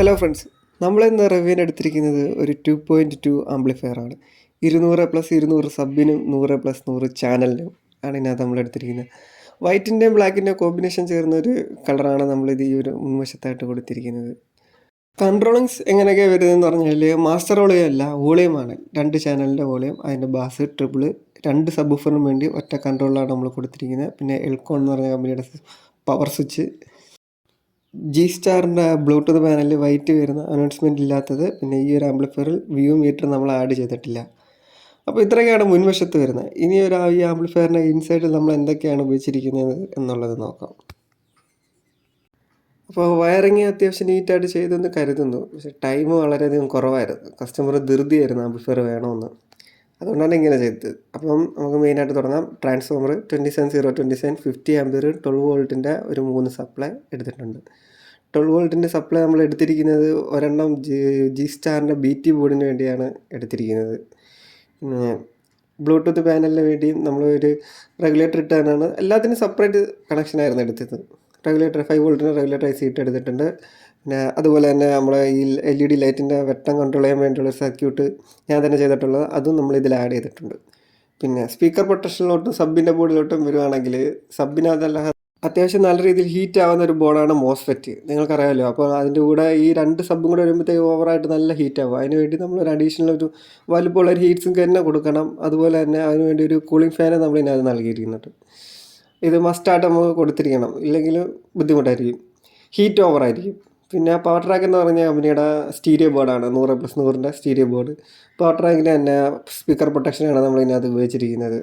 Hello friends, നമ്മളിന്ന് റിവ്യൂവിന് എടുത്തിരിക്കുന്നത് ഒരു 2.2 ആംപ്ലിഫയർ ആണ്. 200+200 സബിനും 100+100 ചാനലിനും ആണ് ഇതിനകത്ത് നമ്മൾ എടുത്തിരിക്കുന്നത്. വൈറ്റിൻ്റെയും ബ്ലാക്കിൻ്റെയും കോമ്പിനേഷൻ ചേർന്ന ഒരു കളറാണ് നമ്മളിത് ഈ ഒരു മുൻവശത്തായിട്ട് കൊടുത്തിരിക്കുന്നത്. കൺട്രോളിങ്സ് എങ്ങനെയൊക്കെയാണ് വരുന്നതെന്ന് പറഞ്ഞാൽ മാസ്റ്റർ വോളിയം അല്ല, വോളിയമാണ്. 2 ചാനലിൻ്റെ വോളിയം, അതിൻ്റെ ബാസ്, ട്രിപ്പിള്, 2 സബ് വൂഫറിനും വേണ്ടി ഒറ്റ കൺട്രോളാണ് നമ്മൾ കൊടുത്തിരിക്കുന്നത്. പിന്നെ എൽക്കോൺ എന്ന് പറഞ്ഞ കമ്പനിയുടെ പവർ സ്വിച്ച്, ജി സ്റ്റാറിൻ്റെ ബ്ലൂടൂത്ത് പാനലിൽ വൈറ്റ് വരുന്ന അനൗൺസ്മെൻറ്റ് ഇല്ലാത്തത്, പിന്നെ ഈ ഒരു ആംപ്ലിഫയറിൽ വ്യൂ മീറ്റർ നമ്മൾ ആഡ് ചെയ്തിട്ടില്ല. അപ്പോൾ ഇത്രയൊക്കെയാണ് മുൻവശത്ത് വരുന്നത്. ഇനി ഈ ആംപ്ലിഫയറിൻ്റെ ഇൻസൈഡിൽ നമ്മൾ എന്തൊക്കെയാണ് ഉപയോഗിച്ചിരിക്കുന്നത് എന്നുള്ളത് നോക്കാം. അപ്പോൾ വയറിങ് അത്യാവശ്യം നീറ്റായിട്ട് ചെയ്തെന്ന് കരുതുന്നു. പക്ഷേ ടൈം വളരെയധികം കുറവായിരുന്നു. കസ്റ്റമർ ധൃതിയായിരുന്നു ആംപ്ലിഫയർ വേണമെന്ന്, അതുകൊണ്ടാണ് ഇങ്ങനെ ചെയ്തത്. അപ്പം നമുക്ക് മെയിനായിട്ട് തുടങ്ങാം. ട്രാൻസ്ഫോമർ 27027 50 ആംപിയർ 12 വോൾട്ടിൻ്റെ ഒരു 3 സപ്ലൈ എടുത്തിട്ടുണ്ട്. 12 വോൾട്ടിൻ്റെ സപ്ലൈ നമ്മൾ എടുത്തിരിക്കുന്നത് ഒരെണ്ണം ജി സ്റ്റാറിൻ്റെ BT ബോർഡിന് വേണ്ടിയാണ് എടുത്തിരിക്കുന്നത്. പിന്നെ ബ്ലൂടൂത്ത് പാനലിന് വേണ്ടിയും നമ്മൾ ഒരു റെഗുലേറ്റർ ഇട്ടാണ്. എല്ലാത്തിനും സെപ്പറേറ്റ് കണക്ഷനായിരുന്നു എടുത്തത്. റെഗുലേറ്റർ 5 വോൾട്ടിന് റെഗുലേറ്റർ IC ഇട്ട് എടുത്തിട്ടുണ്ട്. പിന്നെ അതുപോലെ തന്നെ നമ്മളെ ഈ LED ലൈറ്റിൻ്റെ വെട്ടം കൺട്രോൾ ചെയ്യാൻ വേണ്ടിയുള്ള സർക്യൂട്ട് ഞാൻ തന്നെ ചെയ്തിട്ടുള്ളത്, അതും നമ്മൾ ഇതിൽ ആഡ് ചെയ്തിട്ടുണ്ട്. പിന്നെ സ്പീക്കർ പ്രൊട്ടക്ഷനിലോട്ടും സബിൻ്റെ ബോർഡിലോട്ടും വരുവാണെങ്കിൽ, സബിനകത്തല്ല അത്യാവശ്യം നല്ല രീതിയിൽ ഹീറ്റ് ആവുന്ന ഒരു ബോർഡാണ് മോസ്ഫെറ്റ്, നിങ്ങൾക്കറിയാമല്ലോ. അപ്പോൾ അതിൻ്റെ കൂടെ ഈ 2 സബും കൂടെ വരുമ്പോഴത്തേക്ക് ഓവറായിട്ട് നല്ല ഹീറ്റ് ആവും. അതിനുവേണ്ടി നമ്മളൊരു അഡീഷണൽ ഒരു വലുപ്പമുള്ള ഒരു ഹീറ്റ് സിങ്ക് തന്നെ കൊടുക്കണം. അതുപോലെ തന്നെ അതിനുവേണ്ടി ഒരു കൂളിംഗ് ഫാന് നമ്മൾ ഇതിനകത്ത് നൽകിയിരിക്കുന്നുണ്ട്. ഇത് മസ്റ്റായിട്ട് നമുക്ക് കൊടുത്തിരിക്കണം, ഇല്ലെങ്കിൽ ബുദ്ധിമുട്ടായിരിക്കും, ഹീറ്റ് ഓവറായിരിക്കും. പിന്നെ പവർ ട്രാക്ക് എന്ന് പറഞ്ഞ കമ്പനിയുടെ സ്റ്റീരിയോ ബോർഡാണ്, 100+100ൻ്റെ സ്റ്റീരിയോ ബോർഡ്. പവർ ട്രാക്കിൻ്റെ തന്നെ സ്പീക്കർ പ്രൊട്ടക്ഷനാണ് നമ്മൾ ഇതിനകത്ത് ഉപയോഗിച്ചിരിക്കുന്നത്.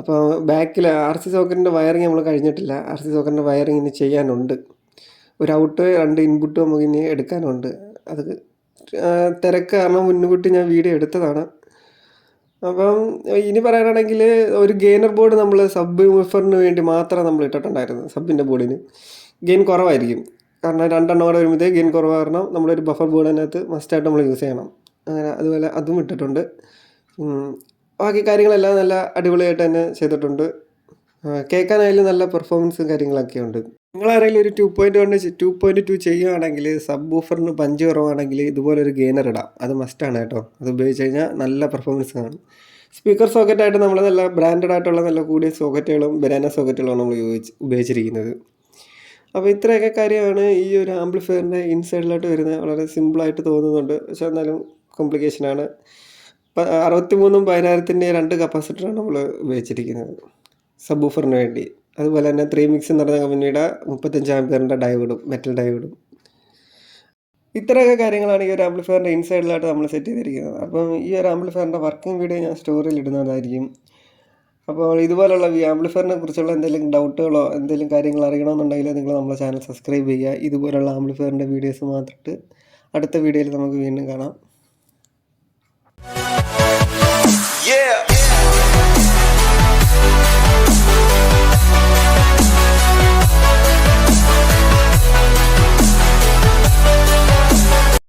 അപ്പോൾ ബാക്കിൽ RC സോക്കറ്റിൻ്റെ വയറിങ് നമ്മൾ കഴിഞ്ഞിട്ടില്ല. RC സോക്കറ്റിൻ്റെ വയറിങ് ഇനി ചെയ്യാനുണ്ട്. ഒരു ഔട്ട് 2 ഇൻപുട്ട് നമുക്ക് ഇനി എടുക്കാനുണ്ട്. അത് തിരക്ക് കാരണം മുൻകൂട്ടി ഞാൻ വീഡിയോ എടുത്തതാണ്. അപ്പം ഇനി പറയാനാണെങ്കിൽ ഒരു ഗെയിനർ ബോർഡ് നമ്മൾ സബ് വൂഫറിന് വേണ്ടി മാത്രം നമ്മൾ ഇട്ടിട്ടുണ്ടായിരുന്നു. സബിൻ്റെ ബോർഡിന് ഗെയിൻ കുറവായിരിക്കും, കാരണം 2 എണ്ണം കൂടെ വരുമ്പോഴത്തേക്ക് ഗെയിൻ കുറവ് കാരണം നമ്മളൊരു ബഫർ ബോർഡിനകത്ത് മസ്റ്റായിട്ട് നമ്മൾ യൂസ് ചെയ്യണം. അങ്ങനെ അതുപോലെ അതും ഇട്ടിട്ടുണ്ട്. ബാക്കി കാര്യങ്ങളെല്ലാം നല്ല അടിപൊളിയായിട്ട് തന്നെ ചെയ്തിട്ടുണ്ട്. കേൾക്കാനായാലും നല്ല പെർഫോമൻസും കാര്യങ്ങളൊക്കെ ഉണ്ട്. നിങ്ങളാരെങ്കിലും ഒരു 2.2 ചെയ്യുകയാണെങ്കിൽ, സബ് വൂഫറിന് പഞ്ച് കുറവാണെങ്കിൽ ഇതുപോലൊരു ഗെയിനർ ഇടാം. അത് മസ്റ്റാണ് കേട്ടോ. അത് ഉപയോഗിച്ച് കഴിഞ്ഞാൽ നല്ല പെർഫോമൻസ് കാണും. സ്പീക്കർ സോക്കറ്റായിട്ട് നമ്മൾ നല്ല ബ്രാൻഡഡ് ആയിട്ടുള്ള നല്ല കൂടിയ സോക്കറ്റുകളും ബനാന സോക്കറ്റുകളാണ് നമ്മൾ ഉപയോഗിച്ചിരിക്കുന്നത്. അപ്പോൾ ഇത്രയൊക്കെ കാര്യമാണ് ഈ ഒരു ആംപ്ലിഫയറിൻ്റെ ഇൻസൈഡിലോട്ട് വരുന്നത്. വളരെ സിമ്പിളായിട്ട് തോന്നുന്നുണ്ട്, പക്ഷെ എന്നാലും കോംപ്ലിക്കേഷനാണ്. 63ഉം 10000ൻ്റെ 2 കപ്പാസിറ്ററാണ് നമ്മൾ ഉപയോഗിച്ചിരിക്കുന്നത് സബ് വൂഫറിന് വേണ്ടി. അതുപോലെ തന്നെ 3Mix എന്ന് പറഞ്ഞ കമ്പനിയുടെ 35 ആംപിയറിൻ്റെ ഡയോഡും, മെറ്റൽ ഡയോഡും. ഇത്രയൊക്കെ കാര്യങ്ങളാണ് ഈ ഒരു ആംപ്ലിഫയറിൻ്റെ ഇൻസൈഡിലായിട്ട് നമ്മൾ സെറ്റ് ചെയ്തിരിക്കുന്നത്. അപ്പം ഈ ഒരു ആംപ്ലിഫയറിൻ്റെ വർക്കിംഗ് വീഡിയോ ഞാൻ സ്റ്റോറിയിൽ ഇടുന്നതായിരിക്കും. അപ്പോൾ ഇതുപോലുള്ള ഈ ആംപ്ലിഫയറിനെ കുറിച്ചുള്ള എന്തെങ്കിലും ഡൗട്ടുകളോ എന്തെങ്കിലും കാര്യങ്ങൾ അറിയണമെന്നുണ്ടെങ്കിൽ നിങ്ങൾ നമ്മുടെ ചാനൽ സബ്സ്ക്രൈബ് ചെയ്യുക. ഇതുപോലുള്ള ആംപ്ലിഫയറിൻ്റെ വീഡിയോസ് മാത്രമായിട്ട് അടുത്ത വീഡിയോയിൽ നമുക്ക് വീണ്ടും കാണാം. Yeah.